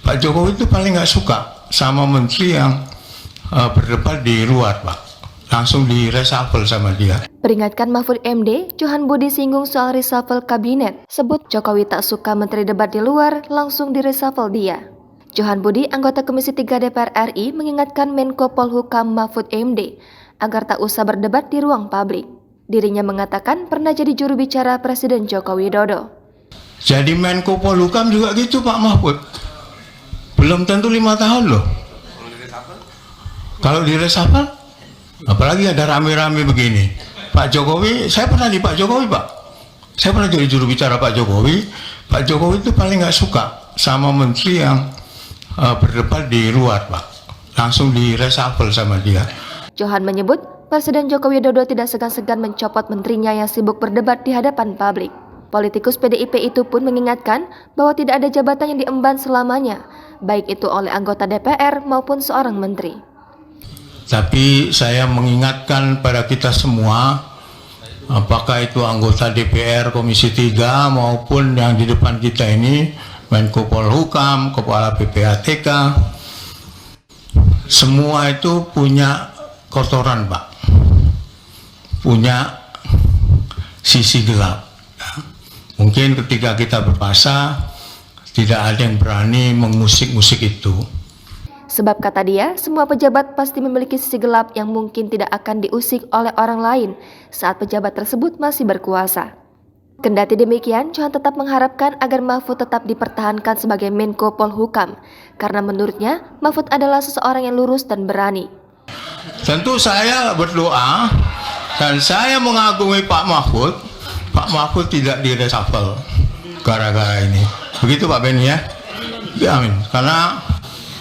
Pak Jokowi itu paling nggak suka sama menteri yang berdebat di luar, Pak. Langsung di reshuffle sama dia. Peringatkan Mahfud MD, Johan Budi singgung soal reshuffle kabinet. Sebut Jokowi tak suka menteri debat di luar, langsung di reshuffle dia. Johan Budi, anggota Komisi 3 DPR RI, mengingatkan Menko Polhukam Mahfud MD agar tak usah berdebat di ruang publik. Dirinya mengatakan pernah jadi juru bicara Presiden Joko Widodo. Jadi Menko Polhukam juga gitu, Pak Mahfud. Belum tentu 5 tahun loh. Kalau di reshuffle, apalagi ada rame-rame begini. Pak Jokowi, saya pernah di Pak Jokowi, Pak. Saya pernah jadi juru bicara Pak Jokowi. Pak Jokowi itu paling nggak suka sama menteri yang berdebat di luar, Pak. Langsung di reshuffle sama dia. Johan menyebut Presiden Joko Widodo tidak segan-segan mencopot menterinya yang sibuk berdebat di hadapan publik. Politikus PDIP itu pun mengingatkan bahwa tidak ada jabatan yang diemban selamanya, baik itu oleh anggota DPR maupun seorang menteri. Tapi saya mengingatkan pada kita semua, apakah itu anggota DPR Komisi 3 maupun yang di depan kita ini, Menko Polhukam, Kepala PPATK, semua itu punya kotoran, Pak. Punya sisi gelap. Mungkin ketika kita berkuasa, tidak ada yang berani mengusik-usik itu. Sebab kata dia, semua pejabat pasti memiliki sisi gelap yang mungkin tidak akan diusik oleh orang lain saat pejabat tersebut masih berkuasa. Kendati demikian, Johan tetap mengharapkan agar Mahfud tetap dipertahankan sebagai Menko Polhukam, karena menurutnya Mahfud adalah seseorang yang lurus dan berani. Tentu saya berdoa dan saya mengagumi Pak Mahfud. Pak Mahfud tidak di reshuffle gara-gara ini. Begitu Pak Beni ya? Ya, amin. Karena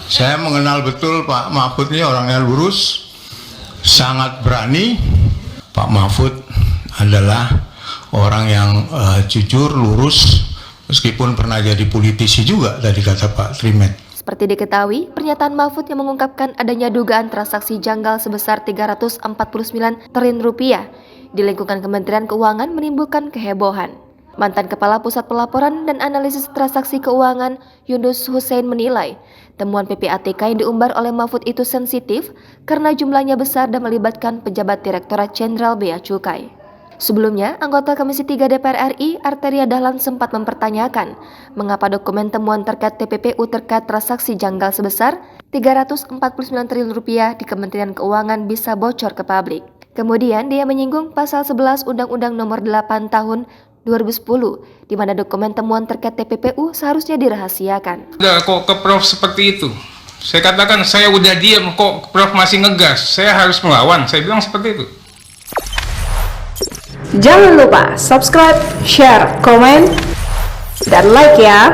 saya mengenal betul Pak Mahfud ini orangnya lurus, sangat berani. Pak Mahfud adalah orang yang jujur, lurus, meskipun pernah jadi politisi juga, tadi kata Pak Trimet. Seperti diketahui, pernyataan Mahfud yang mengungkapkan adanya dugaan transaksi janggal sebesar 349 triliun rupiah di lingkungan Kementerian Keuangan menimbulkan kehebohan. Mantan Kepala Pusat Pelaporan dan Analisis Transaksi Keuangan Yunus Hussein menilai temuan PPATK yang diumbar oleh Mahfud itu sensitif karena jumlahnya besar dan melibatkan pejabat Direktorat Jenderal Bea Cukai. Sebelumnya, anggota Komisi 3 DPR RI, Arteria Dahlan sempat mempertanyakan mengapa dokumen temuan terkait TPPU terkait transaksi janggal sebesar 349 triliun rupiah di Kementerian Keuangan bisa bocor ke publik. Kemudian dia menyinggung pasal 11 Undang-Undang Nomor 8 Tahun 2010, di mana dokumen temuan terkait TPPU seharusnya dirahasiakan. Udah kok ke Prof seperti itu? Saya katakan saya udah diam, kok Prof masih ngegas? Saya harus melawan, saya bilang seperti itu. Jangan lupa subscribe, share, komen, dan like ya.